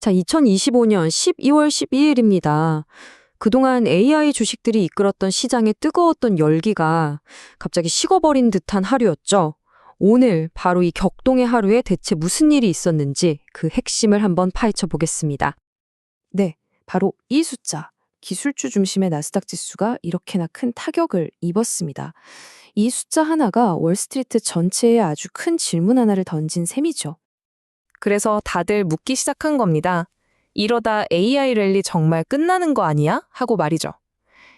자, 2025년 12월 12일입니다. 그동안 AI 주식들이 이끌었던 시장의 뜨거웠던 열기가 갑자기 식어버린 듯한 하루였죠. 오늘 바로 이 격동의 하루에 대체 무슨 일이 있었는지 그 핵심을 한번 파헤쳐 보겠습니다. 네, 바로 이 숫자, 기술주 중심의 나스닥 지수가 이렇게나 큰 타격을 입었습니다. 이 숫자 하나가 월스트리트 전체에 아주 큰 질문 하나를 던진 셈이죠. 그래서 다들 묻기 시작한 겁니다. 이러다 AI 랠리 정말 끝나는 거 아니야? 하고 말이죠.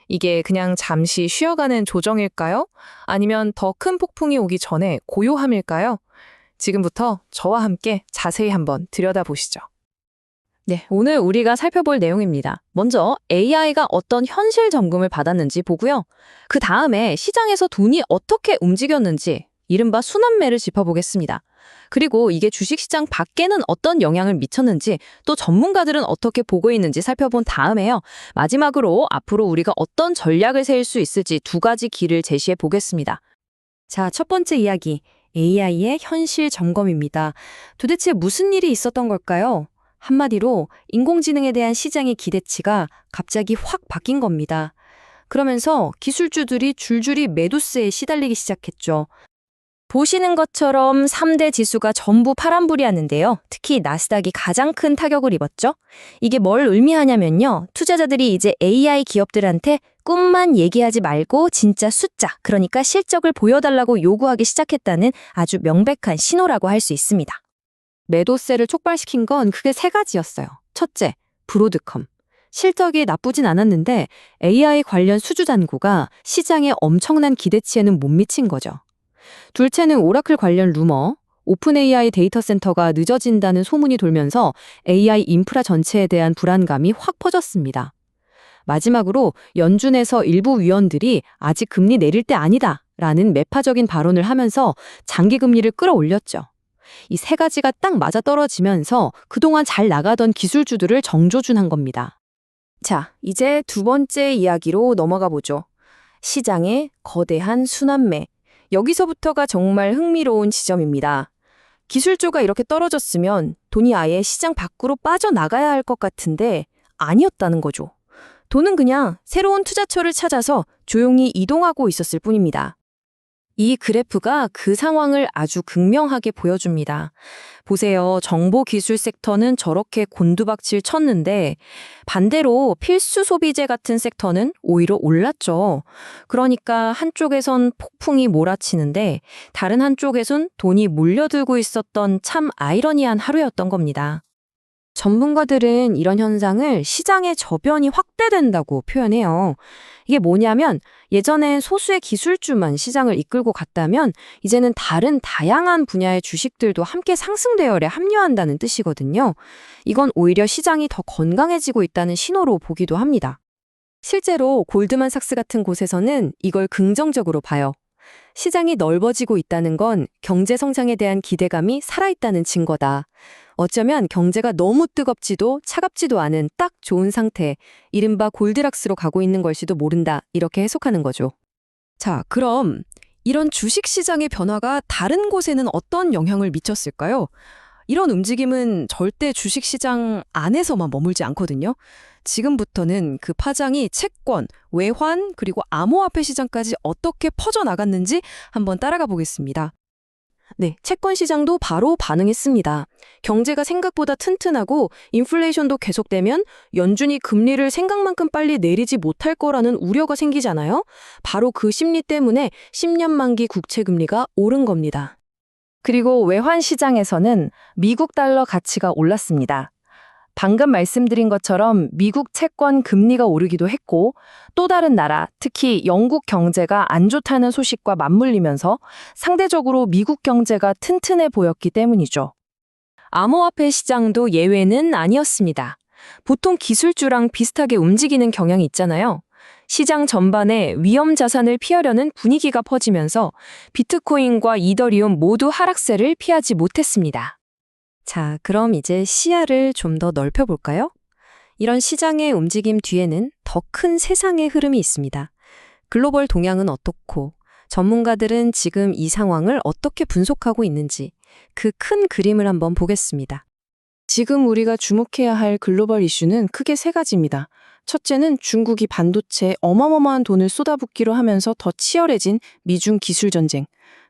이게 그냥 잠시 쉬어가는 조정일까요? 아니면 더 큰 폭풍이 오기 전에 고요함일까요? 지금부터 저와 함께 자세히 한번 들여다보시죠. 네, 오늘 우리가 살펴볼 내용입니다. 먼저 AI가 어떤 현실 점검을 받았는지 보고요. 그 다음에 시장에서 돈이 어떻게 움직였는지 이른바 순환매를 짚어보겠습니다. 그리고 이게 주식시장 밖에는 어떤 영향을 미쳤는지 또 전문가들은 어떻게 보고 있는지 살펴본 다음에요. 마지막으로 앞으로 우리가 어떤 전략을 세울 수 있을지 두 가지 길을 제시해 보겠습니다. 자, 첫 번째 이야기, AI의 현실 점검입니다. 도대체 무슨 일이 있었던 걸까요? 한마디로 인공지능에 대한 시장의 기대치가 갑자기 확 바뀐 겁니다. 그러면서 기술주들이 줄줄이 매도세에 시달리기 시작했죠. 보시는 것처럼 3대 지수가 전부 파란불이었는데요. 특히 나스닥이 가장 큰 타격을 입었죠. 이게 뭘 의미하냐면요. 투자자들이 이제 AI 기업들한테 꿈만 얘기하지 말고 진짜 숫자, 그러니까 실적을 보여달라고 요구하기 시작했다는 아주 명백한 신호라고 할 수 있습니다. 매도세를 촉발시킨 건 크게 세 가지였어요. 첫째, 브로드컴. 실적이 나쁘진 않았는데 AI 관련 수주 잔고가 시장의 엄청난 기대치에는 못 미친 거죠. 둘째는 오라클 관련 루머, 오픈 AI 데이터 센터가 늦어진다는 소문이 돌면서 AI 인프라 전체에 대한 불안감이 확 퍼졌습니다. 마지막으로 연준에서 일부 위원들이 아직 금리 내릴 때 아니다 라는 매파적인 발언을 하면서 장기 금리를 끌어올렸죠. 이 세 가지가 딱 맞아떨어지면서 그동안 잘 나가던 기술주들을 정조준한 겁니다. 자, 이제 두 번째 이야기로 넘어가 보죠. 시장의 거대한 순환매. 여기서부터가 정말 흥미로운 지점입니다. 기술주가 이렇게 떨어졌으면 돈이 아예 시장 밖으로 빠져나가야 할 것 같은데 아니었다는 거죠. 돈은 그냥 새로운 투자처를 찾아서 조용히 이동하고 있었을 뿐입니다. 이 그래프가 그 상황을 아주 극명하게 보여줍니다. 보세요. 정보기술 섹터는 저렇게 곤두박질 쳤는데 반대로 필수 소비재 같은 섹터는 오히려 올랐죠. 그러니까 한쪽에선 폭풍이 몰아치는데 다른 한쪽에선 돈이 몰려들고 있었던 참 아이러니한 하루였던 겁니다. 전문가들은 이런 현상을 시장의 저변이 확대된다고 표현해요. 이게 뭐냐면 예전엔 소수의 기술주만 시장을 이끌고 갔다면 이제는 다른 다양한 분야의 주식들도 함께 상승대열에 합류한다는 뜻이거든요. 이건 오히려 시장이 더 건강해지고 있다는 신호로 보기도 합니다. 실제로 골드만삭스 같은 곳에서는 이걸 긍정적으로 봐요. 시장이 넓어지고 있다는 건 경제 성장에 대한 기대감이 살아있다는 증거다. 어쩌면 경제가 너무 뜨겁지도 차갑지도 않은 딱 좋은 상태, 이른바 골드락스로 가고 있는 걸지도 모른다, 이렇게 해석하는 거죠. 자, 그럼 이런 주식시장의 변화가 다른 곳에는 어떤 영향을 미쳤을까요? 이런 움직임은 절대 주식시장 안에서만 머물지 않거든요. 지금부터는 그 파장이 채권, 외환, 그리고 암호화폐 시장까지 어떻게 퍼져나갔는지 한번 따라가 보겠습니다. 네, 채권 시장도 바로 반응했습니다. 경제가 생각보다 튼튼하고 인플레이션도 계속되면 연준이 금리를 생각만큼 빨리 내리지 못할 거라는 우려가 생기잖아요. 바로 그 심리 때문에 10년 만기 국채 금리가 오른 겁니다. 그리고 외환 시장에서는 미국 달러 가치가 올랐습니다. 방금 말씀드린 것처럼 미국 채권 금리가 오르기도 했고 또 다른 나라, 특히 영국 경제가 안 좋다는 소식과 맞물리면서 상대적으로 미국 경제가 튼튼해 보였기 때문이죠. 암호화폐 시장도 예외는 아니었습니다. 보통 기술주랑 비슷하게 움직이는 경향이 있잖아요. 시장 전반에 위험 자산을 피하려는 분위기가 퍼지면서 비트코인과 이더리움 모두 하락세를 피하지 못했습니다. 자, 그럼 이제 시야를 좀 더 넓혀볼까요? 이런 시장의 움직임 뒤에는 더 큰 세상의 흐름이 있습니다. 글로벌 동향은 어떻고, 전문가들은 지금 이 상황을 어떻게 분석하고 있는지 그 큰 그림을 한번 보겠습니다. 지금 우리가 주목해야 할 글로벌 이슈는 크게 세 가지입니다. 첫째는 중국이 반도체에 어마어마한 돈을 쏟아붓기로 하면서 더 치열해진 미중 기술 전쟁.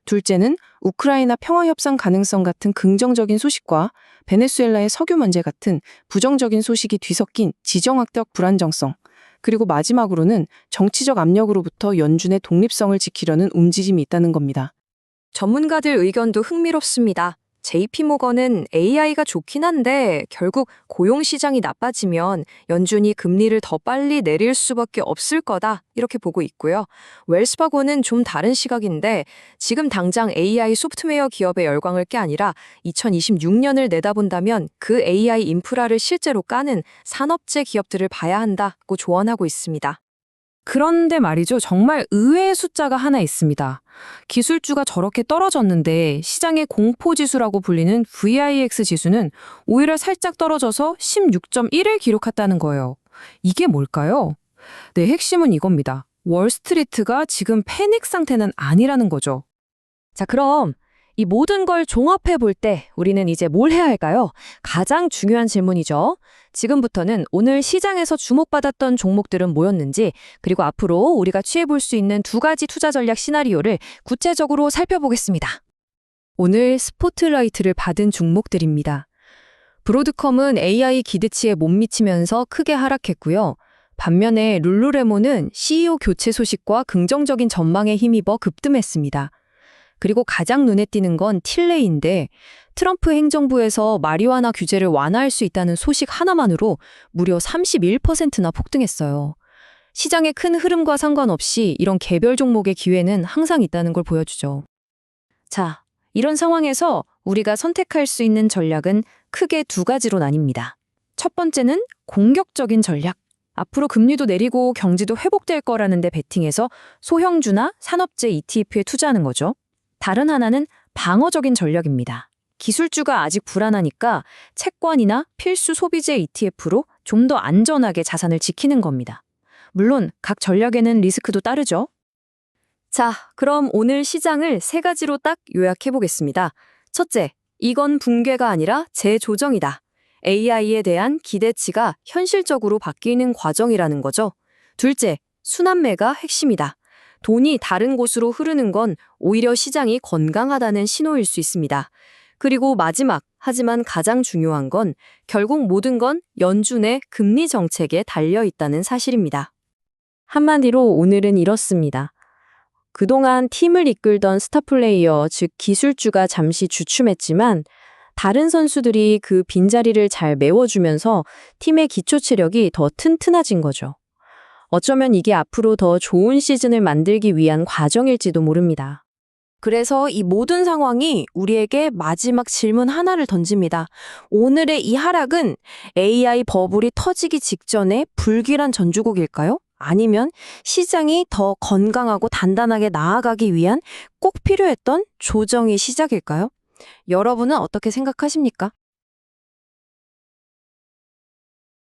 둘째는 우크라이나 평화 협상 가능성 같은 긍정적인 소식과 베네수엘라의 석유 문제 같은 부정적인 소식이 뒤섞인 지정학적 불안정성. 그리고 마지막으로는 정치적 압력으로부터 연준의 독립성을 지키려는 움직임이 있다는 겁니다. 전문가들 의견도 흥미롭습니다. JP모건은 AI가 좋긴 한데 결국 고용시장이 나빠지면 연준이 금리를 더 빨리 내릴 수밖에 없을 거다 이렇게 보고 있고요. 웰스파고는 좀 다른 시각인데 지금 당장 AI 소프트웨어 기업의 열광을 게 아니라 2026년을 내다본다면 그 AI 인프라를 실제로 까는 산업재 기업들을 봐야 한다고 조언하고 있습니다. 그런데 말이죠. 정말 의외의 숫자가 하나 있습니다. 기술주가 저렇게 떨어졌는데 시장의 공포지수라고 불리는 VIX 지수는 오히려 살짝 떨어져서 16.1을 기록했다는 거예요. 이게 뭘까요? 네, 핵심은 이겁니다. 월스트리트가 지금 패닉 상태는 아니라는 거죠. 자, 그럼 이 모든 걸 종합해 볼 때 우리는 이제 뭘 해야 할까요? 가장 중요한 질문이죠. 지금부터는 오늘 시장에서 주목받았던 종목들은 뭐였는지, 그리고 앞으로 우리가 취해 볼 수 있는 두 가지 투자 전략 시나리오를 구체적으로 살펴보겠습니다. 오늘 스포트라이트를 받은 종목들입니다. 브로드컴은 AI 기대치에 못 미치면서 크게 하락했고요. 반면에 룰루레몬은 CEO 교체 소식과 긍정적인 전망에 힘입어 급등했습니다. 그리고 가장 눈에 띄는 건 틸레이인데 트럼프 행정부에서 마리화나 규제를 완화할 수 있다는 소식 하나만으로 무려 31%나 폭등했어요. 시장의 큰 흐름과 상관없이 이런 개별 종목의 기회는 항상 있다는 걸 보여주죠. 자, 이런 상황에서 우리가 선택할 수 있는 전략은 크게 두 가지로 나뉩니다. 첫 번째는 공격적인 전략. 앞으로 금리도 내리고 경제도 회복될 거라는데 베팅해서 소형주나 산업재 ETF에 투자하는 거죠. 다른 하나는 방어적인 전략입니다. 기술주가 아직 불안하니까 채권이나 필수 소비재 ETF로 좀 더 안전하게 자산을 지키는 겁니다. 물론 각 전략에는 리스크도 따르죠. 자, 그럼 오늘 시장을 세 가지로 딱 요약해 보겠습니다. 첫째, 이건 붕괴가 아니라 재조정이다. AI에 대한 기대치가 현실적으로 바뀌는 과정이라는 거죠. 둘째, 순환매가 핵심이다. 돈이 다른 곳으로 흐르는 건 오히려 시장이 건강하다는 신호일 수 있습니다. 그리고 마지막, 하지만 가장 중요한 건 결국 모든 건 연준의 금리 정책에 달려 있다는 사실입니다. 한마디로 오늘은 이렇습니다. 그동안 팀을 이끌던 스타 플레이어, 즉 기술주가 잠시 주춤했지만 다른 선수들이 그 빈자리를 잘 메워주면서 팀의 기초 체력이 더 튼튼해진 거죠. 어쩌면 이게 앞으로 더 좋은 시즌을 만들기 위한 과정일지도 모릅니다. 그래서 이 모든 상황이 우리에게 마지막 질문 하나를 던집니다. 오늘의 이 하락은 AI 버블이 터지기 직전에 불길한 전주곡일까요? 아니면 시장이 더 건강하고 단단하게 나아가기 위한 꼭 필요했던 조정의 시작일까요? 여러분은 어떻게 생각하십니까?